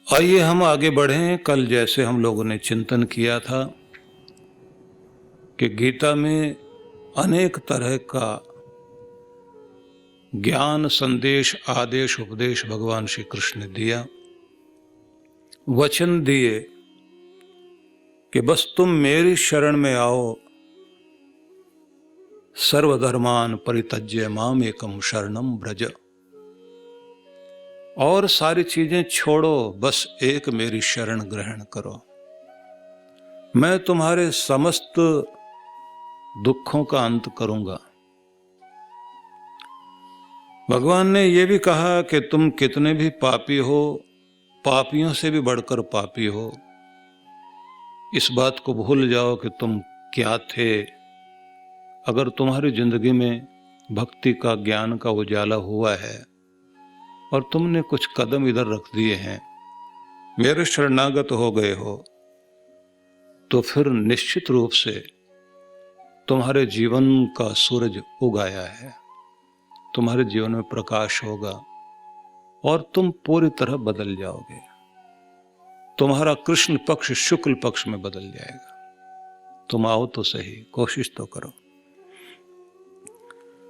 आइए हम आगे बढ़ें। कल जैसे हम लोगों ने चिंतन किया था कि गीता में अनेक तरह का ज्ञान, संदेश, आदेश, उपदेश भगवान श्री कृष्ण ने दिया। वचन दिए कि बस तुम मेरी शरण में आओ, सर्वधर्मान परित्यज्य माम एकम शरणम व्रज, और सारी चीजें छोड़ो, बस एक मेरी शरण ग्रहण करो। मैं तुम्हारे समस्त दुखों का अंत करूंगा। भगवान ने यह भी कहा कि तुम कितने भी पापी हो, पापियों से भी बढ़कर पापी हो। इस बात को भूल जाओ कि तुम क्या थे। अगर तुम्हारी जिंदगी में भक्ति का, ज्ञान का उजाला हुआ है और तुमने कुछ कदम इधर रख दिए हैं, मेरे शरणागत हो गए हो, तो फिर निश्चित रूप से तुम्हारे जीवन का सूरज उग आया है, तुम्हारे जीवन में प्रकाश होगा और तुम पूरी तरह बदल जाओगे। तुम्हारा कृष्ण पक्ष शुक्ल पक्ष में बदल जाएगा। तुम आओ तो सही, कोशिश तो करो।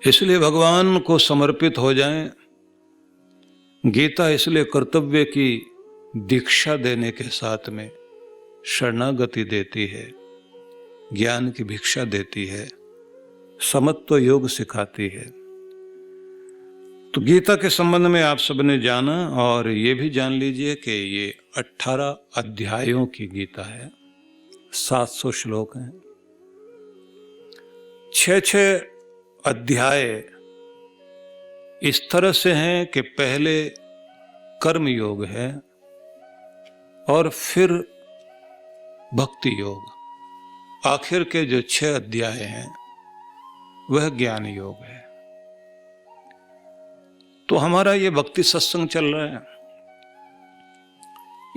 इसलिए भगवान को समर्पित हो जाएं। गीता इसलिए कर्तव्य की दीक्षा देने के साथ में शरणागति देती है, ज्ञान की भिक्षा देती है, समत्व योग सिखाती है। तो गीता के संबंध में आप सबने जाना, और ये भी जान लीजिए कि ये 18 अध्यायों की गीता है, 700 श्लोक हैं। 6 अध्याय इस तरह से हैं कि पहले कर्म योग है और फिर भक्ति योग। आखिर के जो 6 अध्याय हैं वह ज्ञान योग है। तो हमारा ये भक्ति सत्संग चल रहा है।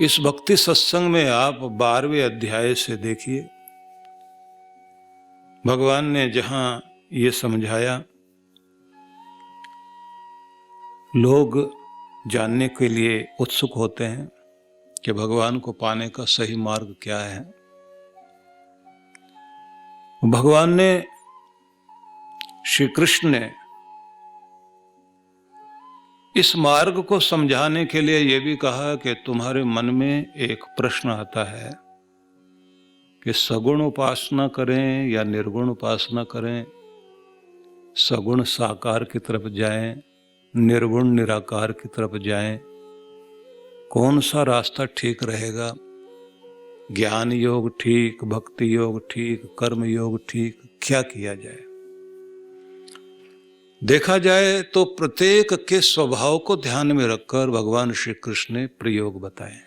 इस भक्ति सत्संग में आप 12वें अध्याय से देखिए, भगवान ने जहां ये समझाया, लोग जानने के लिए उत्सुक होते हैं कि भगवान को पाने का सही मार्ग क्या है। भगवान ने, श्री कृष्ण ने इस मार्ग को समझाने के लिए यह भी कहा कि तुम्हारे मन में एक प्रश्न आता है कि सगुण उपासना करें या निर्गुण उपासना करें, सगुण साकार की तरफ जाएं, निर्गुण निराकार की तरफ जाएं, कौन सा रास्ता ठीक रहेगा? ज्ञान योग ठीक, भक्ति योग ठीक, कर्म योग ठीक, क्या किया जाए? देखा जाए तो प्रत्येक के स्वभाव को ध्यान में रखकर भगवान श्री कृष्ण ने प्रयोग बताए।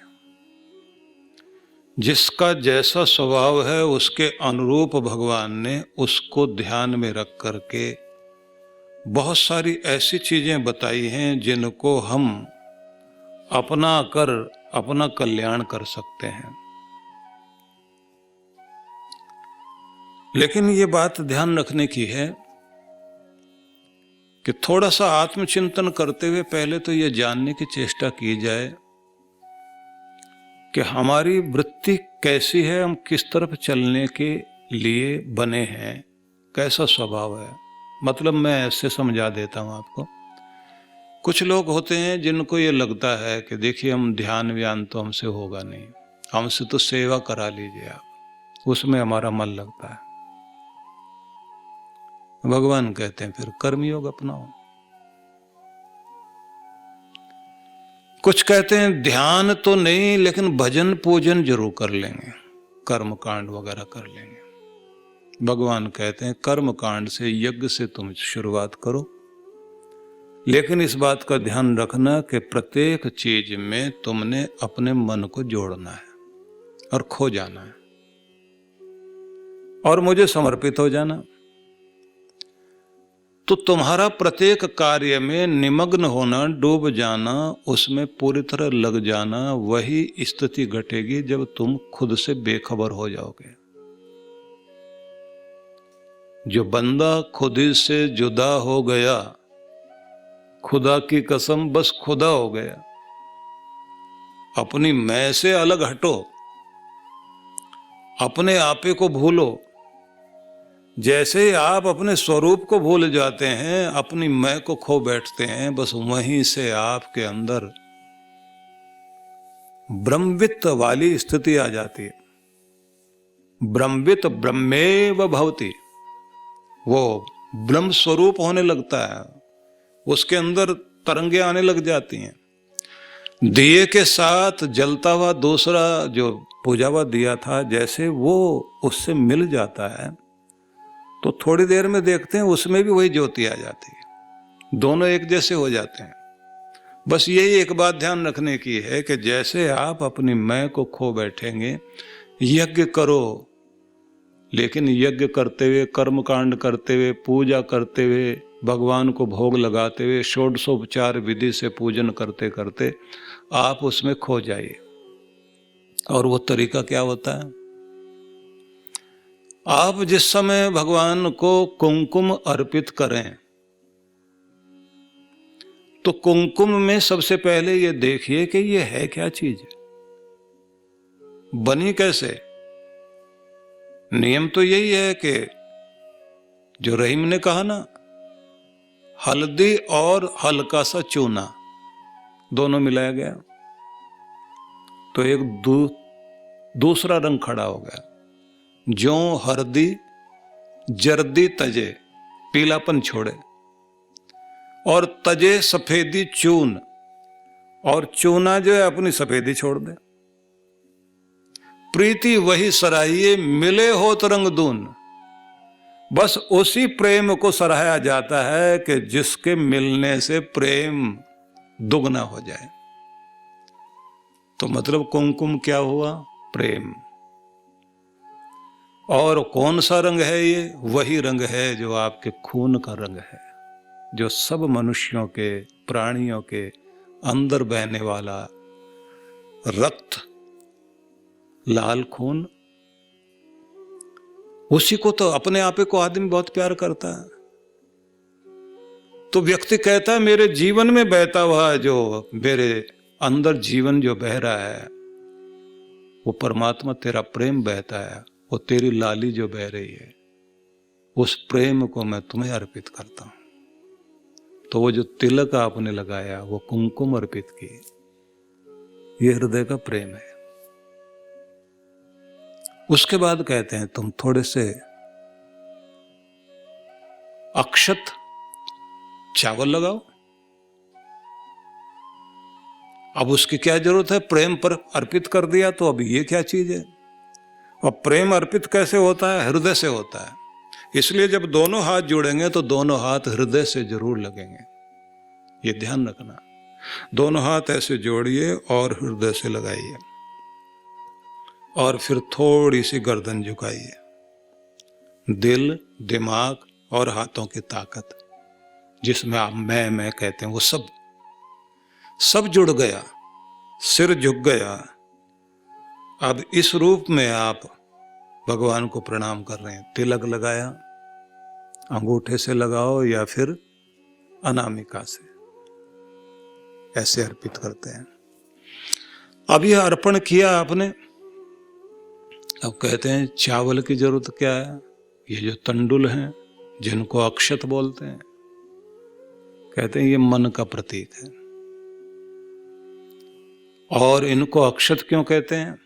जिसका जैसा स्वभाव है उसके अनुरूप भगवान ने उसको ध्यान में रख करके बहुत सारी ऐसी चीजें बताई हैं जिनको हम अपना कर अपना कल्याण कर सकते हैं। लेकिन ये बात ध्यान रखने की है कि थोड़ा सा आत्मचिंतन करते हुए पहले तो ये जानने की चेष्टा की जाए कि हमारी वृत्ति कैसी है, हम किस तरफ चलने के लिए बने हैं, कैसा स्वभाव है। मतलब मैं ऐसे समझा देता हूं आपको। कुछ लोग होते हैं जिनको ये लगता है कि देखिए हम ध्यान व्यान तो हमसे होगा नहीं, हमसे तो सेवा करा लीजिए आप, उसमें हमारा मन लगता है। भगवान कहते हैं फिर कर्मयोग अपनाओ। कुछ कहते हैं ध्यान तो नहीं लेकिन भजन पूजन जरूर कर लेंगे, कर्म कांड वगैरह कर लेंगे। भगवान कहते हैं कर्म कांड से, यज्ञ से तुम शुरुआत करो, लेकिन इस बात का ध्यान रखना कि प्रत्येक चीज में तुमने अपने मन को जोड़ना है और खो जाना है और मुझे समर्पित हो जाना। तो तुम्हारा प्रत्येक कार्य में निमग्न होना, डूब जाना, उसमें पूरी तरह लग जाना, वही स्थिति घटेगी जब तुम खुद से बेखबर हो जाओगे। जो बंदा खुद ही से जुदा हो गया, खुदा की कसम बस खुदा हो गया। अपनी मैं से अलग हटो, अपने आपे को भूलो। जैसे ही आप अपने स्वरूप को भूल जाते हैं, अपनी मैं को खो बैठते हैं, बस वहीं से आपके अंदर ब्रह्मवित्त वाली स्थिति आ जाती है। ब्रह्मवित्त ब्रह्मेव भवति, वो ब्रह्म स्वरूप होने लगता है, उसके अंदर तरंगे आने लग जाती हैं। दिए के साथ जलता हुआ दूसरा जो पूजा हुआ दिया था, जैसे वो उससे मिल जाता है तो थोड़ी देर में देखते हैं उसमें भी वही ज्योति आ जाती है, दोनों एक जैसे हो जाते हैं। बस यही एक बात ध्यान रखने की है कि जैसे आप अपनी मैं को खो बैठेंगे, यज्ञ करो, लेकिन यज्ञ करते हुए, कर्म कांड करते हुए, पूजा करते हुए, भगवान को भोग लगाते हुए, षोडशोपचार विधि से पूजन करते करते आप उसमें खो जाइए। और वो तरीका क्या होता है? आप जिस समय भगवान को कुमकुम अर्पित करें, तो कुमकुम में सबसे पहले ये देखिए कि ये है क्या चीज, बनी कैसे। नियम तो यही है कि जो रहीम ने कहा ना, हल्दी और हल्का सा चूना दोनों मिलाया गया तो एक दूसरा रंग खड़ा हो गया। जो हल्दी जर्दी तजे, पीलापन छोड़े, और तजे सफेदी चून, और चूना जो है अपनी सफेदी छोड़ दे। प्रीति वही सराहिए, मिले हो तरंग दून। बस उसी प्रेम को सराहा जाता है कि जिसके मिलने से प्रेम दुगना हो जाए। तो मतलब कुमकुम क्या हुआ? प्रेम। और कौन सा रंग है ये? वही रंग है जो आपके खून का रंग है, जो सब मनुष्यों के, प्राणियों के अंदर बहने वाला रक्त, लाल खून। उसी को तो, अपने आपे को आदमी बहुत प्यार करता है। तो व्यक्ति कहता है मेरे जीवन में बहता हुआ, जो मेरे अंदर जीवन जो बह रहा है, वो परमात्मा तेरा प्रेम बहता है, वो तेरी लाली जो बह रही है, उस प्रेम को मैं तुम्हें अर्पित करता हूं। तो वो जो तिलक आपने लगाया, वो कुमकुम अर्पित की, ये हृदय का प्रेम है। उसके बाद कहते हैं तुम थोड़े से अक्षत चावल लगाओ। अब उसकी क्या जरूरत है? प्रेम पर अर्पित कर दिया तो अब ये क्या चीज है? और प्रेम अर्पित कैसे होता है? हृदय से होता है। इसलिए जब दोनों हाथ जुड़ेंगे तो दोनों हाथ हृदय से जरूर लगेंगे, ये ध्यान रखना। दोनों हाथ ऐसे जोड़िए और हृदय से लगाइए, और फिर थोड़ी सी गर्दन झुकाइए। दिल, दिमाग और हाथों की ताकत, जिसमें आप मैं कहते हैं, वो सब जुड़ गया, सिर झुक गया। अब इस रूप में आप भगवान को प्रणाम कर रहे हैं। तिलक लगाया, अंगूठे से लगाओ या फिर अनामिका से, ऐसे अर्पित करते हैं। अब यह अर्पण किया आपने, अब कहते हैं चावल की जरूरत क्या है? ये जो तंडुल हैं, जिनको अक्षत बोलते हैं, कहते हैं ये मन का प्रतीक है। और इनको अक्षत क्यों कहते हैं?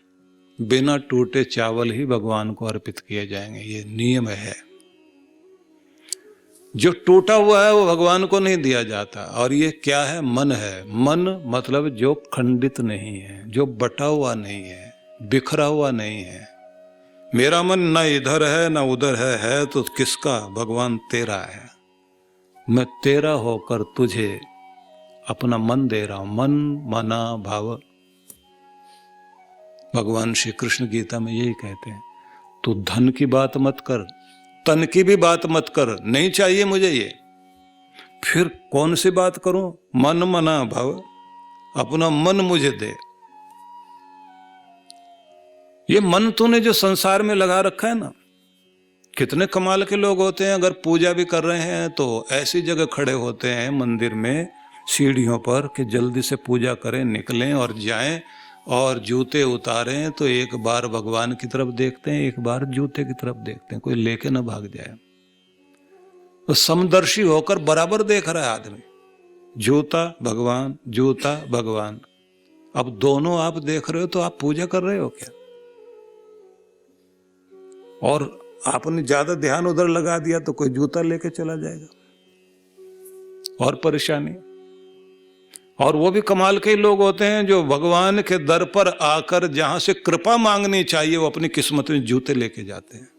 बिना टूटे चावल ही भगवान को अर्पित किए जाएंगे, ये नियम है। जो टूटा हुआ है वो भगवान को नहीं दिया जाता। और ये क्या है? मन है। मन मतलब जो खंडित नहीं है, जो बटा हुआ नहीं है, बिखरा हुआ नहीं है। मेरा मन ना इधर है ना उधर है तो किसका? भगवान तेरा है। मैं तेरा होकर तुझे अपना मन दे रहा हूं। मन, मना, भाव। भगवान श्री कृष्ण गीता में यही कहते हैं, तू धन की बात मत कर, तन की भी बात मत कर, नहीं चाहिए मुझे ये। फिर कौन सी बात करूं? मन, मना, भाव। अपना मन मुझे दे। ये मन तूने जो संसार में लगा रखा है ना, कितने कमाल के लोग होते हैं, अगर पूजा भी कर रहे हैं तो ऐसी जगह खड़े होते हैं मंदिर में, सीढ़ियों पर, कि जल्दी से पूजा करें, निकलें और जाएं। और जूते उतारे हैं तो एक बार भगवान की तरफ देखते हैं, एक बार जूते की तरफ देखते हैं, कोई लेके ना भाग जाए। तो समदर्शी होकर बराबर देख रहा है आदमी, जूता भगवान, जूता भगवान। अब दोनों आप देख रहे हो तो आप पूजा कर रहे हो क्या? और आपने ज्यादा ध्यान उधर लगा दिया तो कोई जूता लेके चला जाएगा और परेशानी। और वो भी कमाल के लोग होते हैं जो भगवान के दर पर आकर जहां से कृपा मांगनी चाहिए वो अपनी किस्मत में जूते लेके जाते हैं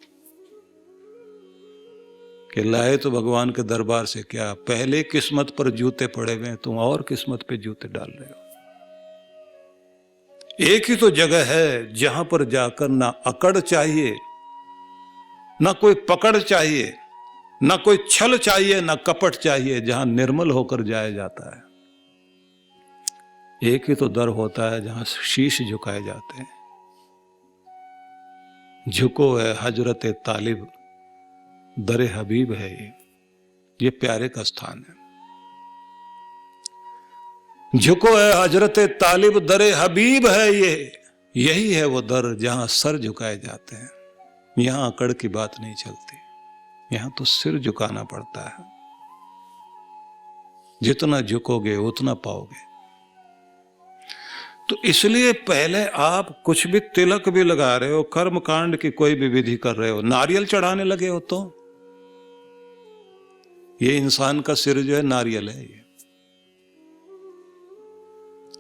कि लाए तो भगवान के दरबार से क्या, पहले किस्मत पर जूते पड़े हुए हैं, तुम और किस्मत पे जूते डाल रहे हो। एक ही तो जगह है जहां पर जाकर ना अकड़ चाहिए, ना कोई पकड़ चाहिए, ना कोई छल चाहिए, ना कपट चाहिए, जहां निर्मल होकर जाया जाता है। एक ही तो दर होता है जहां शीश झुकाए जाते हैं। झुको है हजरत तालिब दरे हबीब है, ये प्यारे का स्थान है। झुको है हजरत तालिब दरे हबीब है, यही है वो दर जहां सर झुकाए जाते हैं। यहां अकड़ की बात नहीं चलती, यहां तो सिर झुकाना पड़ता है। जितना झुकोगे उतना पाओगे। तो इसलिए पहले आप कुछ भी तिलक भी लगा रहे हो, कर्म कांड की कोई भी विधि कर रहे हो, नारियल चढ़ाने लगे हो तो ये इंसान का सिर जो है नारियल है। ये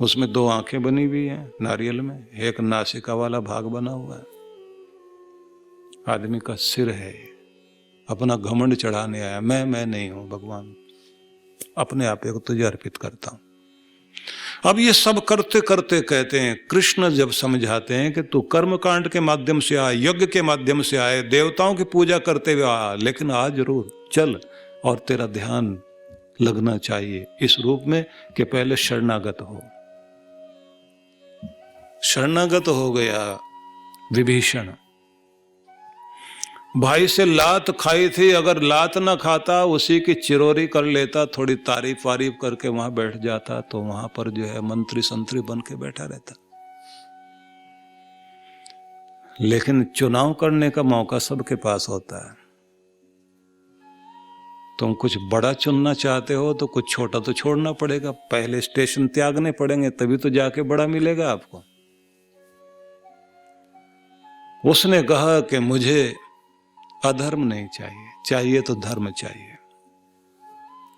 उसमें 2 आंखें बनी हुई हैं नारियल में, एक नासिका वाला भाग बना हुआ है। आदमी का सिर है ये, अपना घमंड चढ़ाने आया, मैं नहीं हूं भगवान, अपने आप को तुझे अर्पित करता हूं। अब ये सब करते करते कहते हैं, कृष्ण जब समझाते हैं कि तू कर्म कांड के माध्यम से आए, यज्ञ के माध्यम से आए, देवताओं की पूजा करते हुए आ, लेकिन आज जरूर चल और तेरा ध्यान लगना चाहिए इस रूप में कि पहले शरणागत हो। शरणागत हो गया विभीषण। भाई से लात खाई थी, अगर लात ना खाता उसी की चिरोरी कर लेता, थोड़ी तारीफ वारीफ करके वहां बैठ जाता तो वहां पर जो है मंत्री संतरी बन के बैठा रहता। लेकिन चुनाव करने का मौका सबके पास होता है। तुम कुछ बड़ा चुनना चाहते हो तो कुछ छोटा तो छोड़ना पड़ेगा, पहले स्टेशन त्यागने पड़ेंगे, तभी तो जाके बड़ा मिलेगा आपको। उसने कहा कि मुझे अधर्म नहीं चाहिए, चाहिए तो धर्म चाहिए।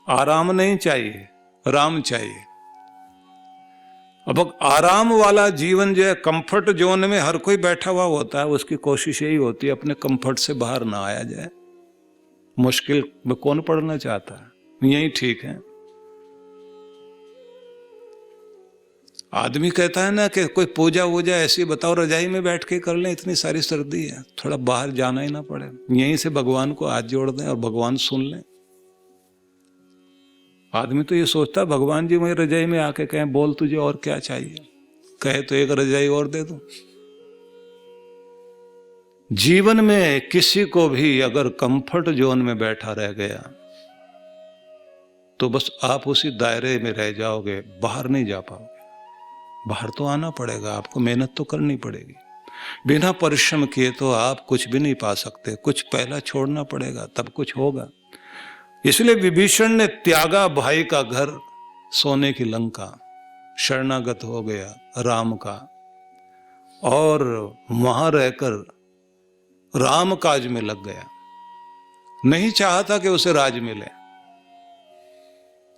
आराम नहीं चाहिए, राम चाहिए। अब आराम वाला जीवन जो है, कंफर्ट जोन में हर कोई बैठा हुआ होता है, उसकी कोशिश यही होती है अपने कंफर्ट से बाहर ना आया जाए। मुश्किल में कौन पड़ना चाहता है, यही ठीक है। आदमी कहता है ना कि कोई पूजा वूजा ऐसी बताओ रजाई में बैठ के कर लें, इतनी सारी सर्दी है, थोड़ा बाहर जाना ही ना पड़े, यहीं से भगवान को हाथ जोड़ दें और भगवान सुन लें। आदमी तो ये सोचता है भगवान जी वही रजाई में आके कहें बोल तुझे और क्या चाहिए, कहे तो एक रजाई और दे दो। जीवन में किसी को भी अगर कंफर्ट जोन में बैठा रह गया तो बस आप उसी दायरे में रह जाओगे, बाहर नहीं जा पाओगे। बाहर तो आना पड़ेगा, आपको मेहनत तो करनी पड़ेगी। बिना परिश्रम किए तो आप कुछ भी नहीं पा सकते, कुछ पहला छोड़ना पड़ेगा तब कुछ होगा। इसलिए विभीषण ने त्यागा भाई का घर, सोने की लंका, शरणागत हो गया राम का, और वहां रहकर राम काज में लग गया। नहीं चाहता कि उसे राज मिले,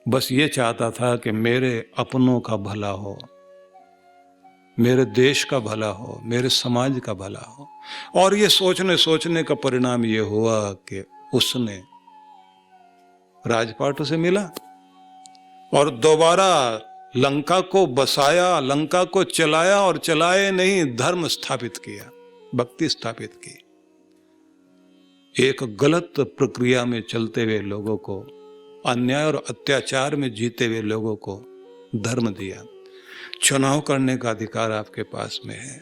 बस ये चाहता था कि मेरे अपनों का भला हो, मेरे देश का भला हो, मेरे समाज का भला हो। और ये सोचने का परिणाम ये हुआ कि उसने राजपाट उसे मिला और दोबारा लंका को बसाया, लंका को चलाया, और चलाए नहीं, धर्म स्थापित किया, भक्ति स्थापित की। एक गलत प्रक्रिया में चलते हुए लोगों को, अन्याय और अत्याचार में जीते हुए लोगों को धर्म दिया। चुनाव करने का अधिकार आपके पास में है।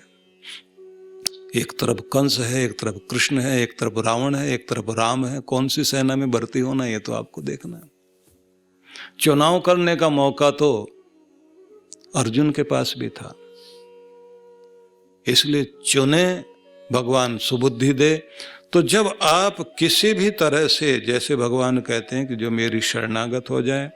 एक तरफ कंस है, एक तरफ कृष्ण है, एक तरफ रावण है, एक तरफ राम है। कौन सी सेना में भर्ती होना ये तो आपको देखना है। चुनाव करने का मौका तो अर्जुन के पास भी था, इसलिए चुने, भगवान सुबुद्धि दे। तो जब आप किसी भी तरह से, जैसे भगवान कहते हैं कि जो मेरी शरणागत हो जाए,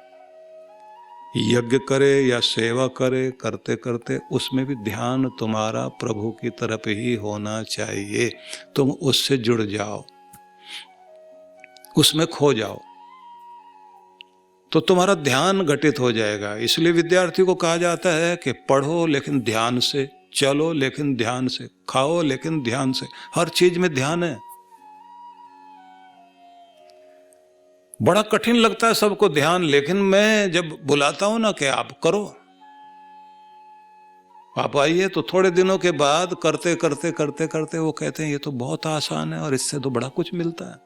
यज्ञ करे या सेवा करे, करते करते उसमें भी ध्यान तुम्हारा प्रभु की तरफ ही होना चाहिए। तुम उससे जुड़ जाओ, उसमें खो जाओ, तो तुम्हारा ध्यान घटित हो जाएगा। इसलिए विद्यार्थी को कहा जाता है कि पढ़ो लेकिन ध्यान से, चलो लेकिन ध्यान से, खाओ लेकिन ध्यान से। हर चीज में ध्यान है। बड़ा कठिन लगता है सबको ध्यान, लेकिन मैं जब बुलाता हूं ना कि आप करो, आप आइए, तो थोड़े दिनों के बाद करते करते करते करते वो कहते हैं ये तो बहुत आसान है और इससे तो बड़ा कुछ मिलता है।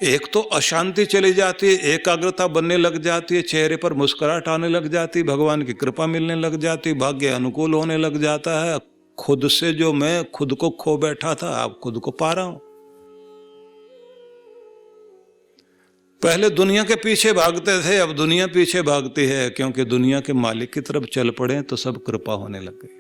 एक तो अशांति चली जाती है, एकाग्रता बनने लग जाती है, चेहरे पर मुस्कुराहट आने लग जाती, भगवान की कृपा मिलने लग जाती, भाग्य अनुकूल होने लग जाता है। खुद से जो मैं खुद को खो बैठा था, अब खुद को पा रहा हूं। पहले दुनिया के पीछे भागते थे, अब दुनिया पीछे भागती है, क्योंकि दुनिया के मालिक की तरफ चल पड़े तो सब कृपा होने लग गई।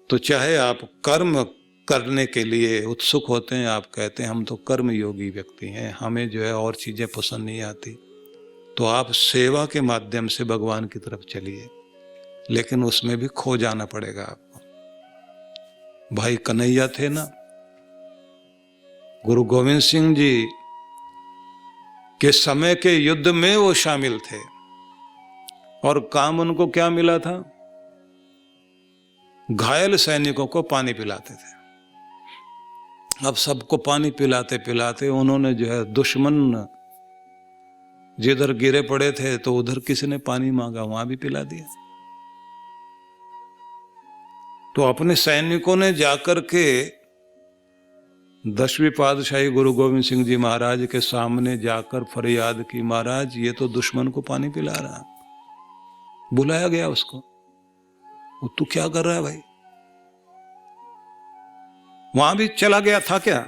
तो चाहे आप कर्म करने के लिए उत्सुक होते हैं, आप कहते हैं हम तो कर्म योगी व्यक्ति हैं, हमें जो है और चीजें पसंद नहीं आती, तो आप सेवा के माध्यम से भगवान की तरफ चलिए, लेकिन उसमें भी खो जाना पड़ेगा आपको। भाई कन्हैया थे ना, गुरु गोविंद सिंह जी के समय के युद्ध में वो शामिल थे, और काम उनको क्या मिला था? घायल सैनिकों को पानी पिलाते थे। अब सबको पानी पिलाते पिलाते उन्होंने जो है, दुश्मन जिधर गिरे पड़े थे तो उधर किसी ने पानी मांगा, वहां भी पिला दिया। तो अपने सैनिकों ने जाकर के 10वीं पातशाही गुरु गोविंद सिंह जी महाराज के सामने जाकर फरियाद की, महाराज ये तो दुश्मन को पानी पिला रहा। बुलाया गया उसको, वो तू क्या कर रहा है भाई? वहां भी चला गया था क्या?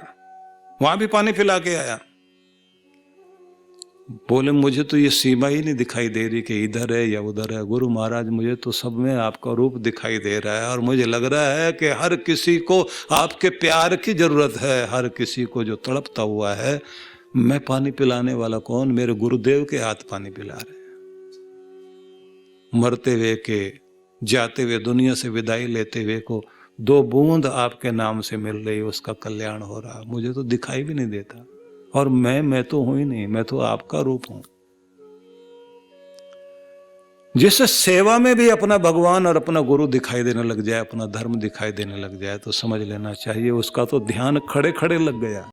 वहां भी पानी पिला के आया। बोले मुझे तो ये सीमा ही नहीं दिखाई दे रही कि इधर है या उधर है। गुरु महाराज मुझे तो सब में आपका रूप दिखाई दे रहा है, और मुझे लग रहा है कि हर किसी को आपके प्यार की जरूरत है, हर किसी को जो तड़पता हुआ है। मैं पानी पिलाने वाला कौन? मेरे गुरुदेव के हाथ पानी पिला रहे। मरते हुए के, जाते हुए, दुनिया से विदाई लेते हुए को 2 बूंद आपके नाम से मिल रही, उसका कल्याण हो रहा। मुझे तो दिखाई भी नहीं देता, और मैं तो हूं ही नहीं, मैं तो आपका रूप हूं। जिससे सेवा में भी अपना भगवान और अपना गुरु दिखाई देने लग जाए, अपना धर्म दिखाई देने लग जाए, तो समझ लेना चाहिए उसका तो ध्यान खड़े खड़े लग गया।